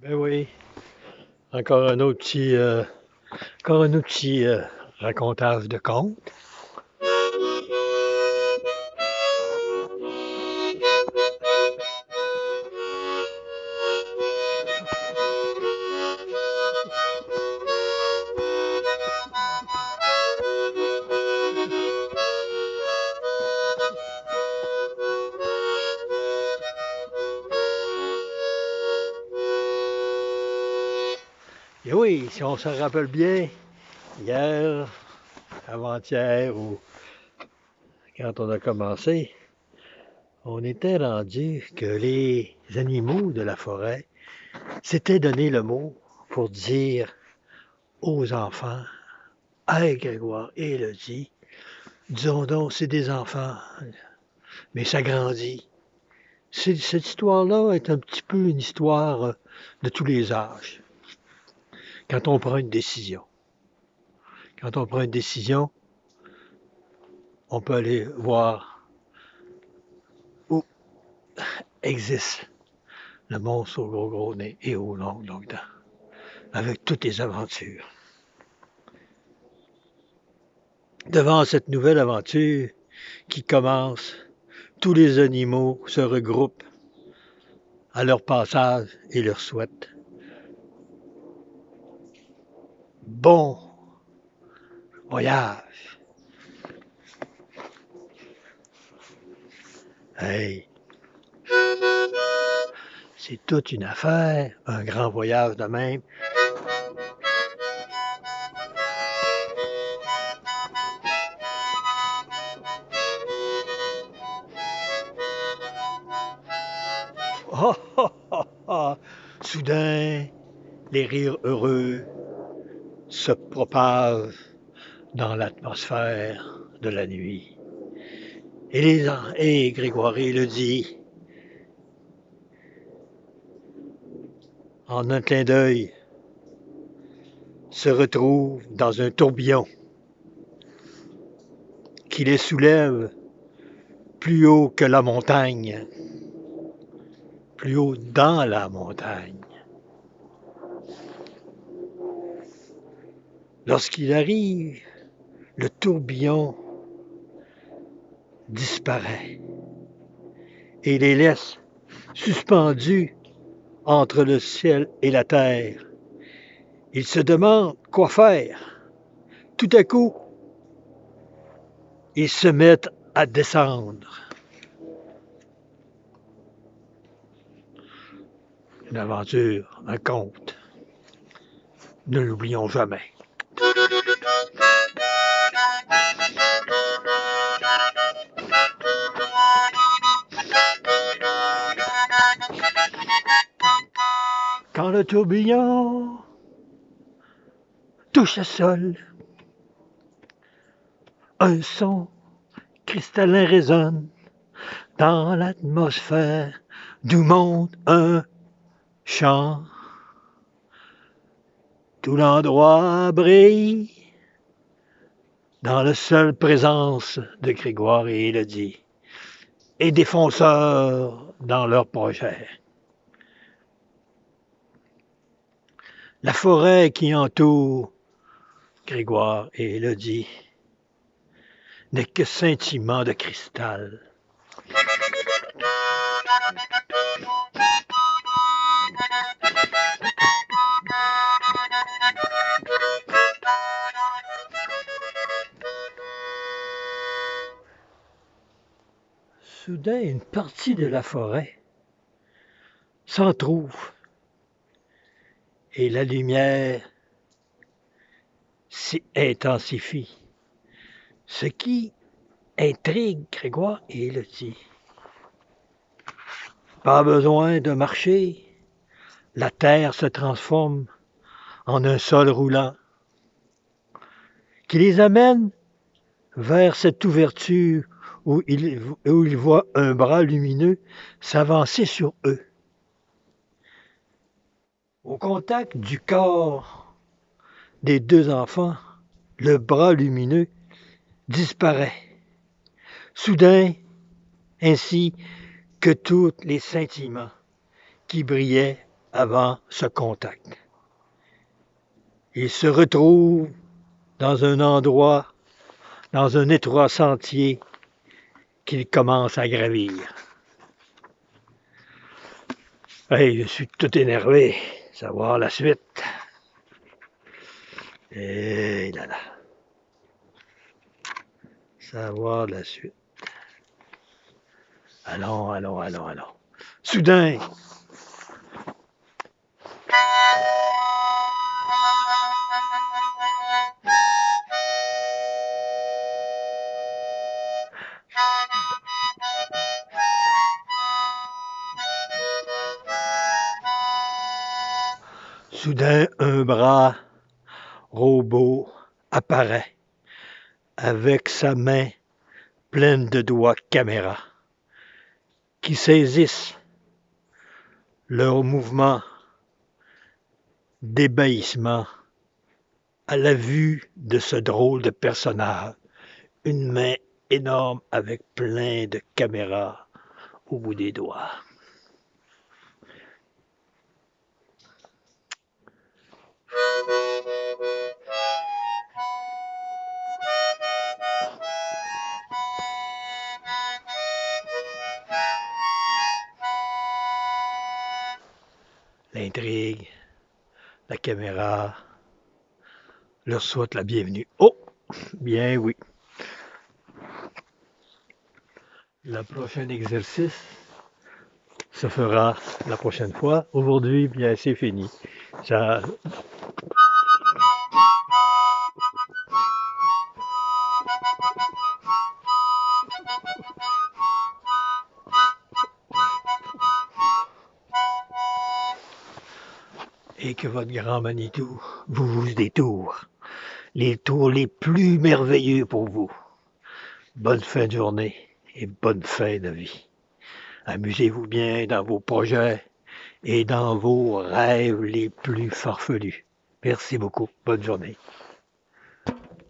Ben oui, encore un autre petit racontage de contes. Et oui, si on se rappelle bien, hier, avant-hier ou quand on a commencé, on était rendu que les animaux de la forêt s'étaient donné le mot pour dire aux enfants, hey Grégoire et Elodie, disons donc, c'est des enfants, mais ça grandit. Cette histoire-là est un petit peu une histoire de tous les âges. Quand on prend une décision. Quand on prend une décision, on peut aller voir où existe le monstre au gros nez et aux longues dents, avec toutes les aventures. Devant cette nouvelle aventure qui commence, tous les animaux se regroupent à leur passage et leur souhaitent bon voyage. Hey, c'est toute une affaire, un grand voyage de même. Oh, oh, oh, oh. Soudain, les rires heureux se propagent dans l'atmosphère de la nuit. Et Grégoire le dit, en un clin d'œil, se retrouvent dans un tourbillon qui les soulève plus haut que la montagne, plus haut dans la montagne. Lorsqu'il arrive, le tourbillon disparaît et les laisse suspendus entre le ciel et la terre. Ils se demandent quoi faire. Tout à coup, ils se mettent à descendre. Une aventure, un conte. Ne l'oublions jamais. Quand le tourbillon touche le sol, un son cristallin résonne dans l'atmosphère d'où monte un chant. Tout l'endroit brille dans la seule présence de Grégoire et Élodie et des fonceurs dans leur projet. La forêt qui entoure Grégoire et Élodie n'est que scintillement de cristal. Soudain, une partie de la forêt s'en trouve et la lumière s'intensifie, ce qui intrigue Grégoire et Élodie. Pas besoin de marcher, la terre se transforme en un sol roulant qui les amène vers cette ouverture où ils voient un bras lumineux s'avancer sur eux. Au contact du corps des deux enfants, le bras lumineux disparaît. Soudain, ainsi que tous les scintillements qui brillaient avant ce contact. Ils se retrouvent dans un endroit, dans un étroit sentier qu'ils commencent à gravir. Hey, je suis tout énervé. Savoir la suite. Et là là. Savoir la suite. Allons, allons, allons, allons. Soudain, un bras robot apparaît avec sa main pleine de doigts caméra qui saisissent leur mouvement d'ébahissement à la vue de ce drôle de personnage. Une main énorme avec plein de caméras au bout des doigts. L'intrigue, la caméra leur souhaite la bienvenue. Oh, bien oui. Le prochain exercice se fera la prochaine fois. Aujourd'hui, bien, c'est fini. Ça... Et que votre grand Manitou vous détourne. Les tours les plus merveilleux pour vous. Bonne fin de journée et bonne fin de vie. Amusez-vous bien dans vos projets et dans vos rêves les plus farfelus. Merci beaucoup. Bonne journée.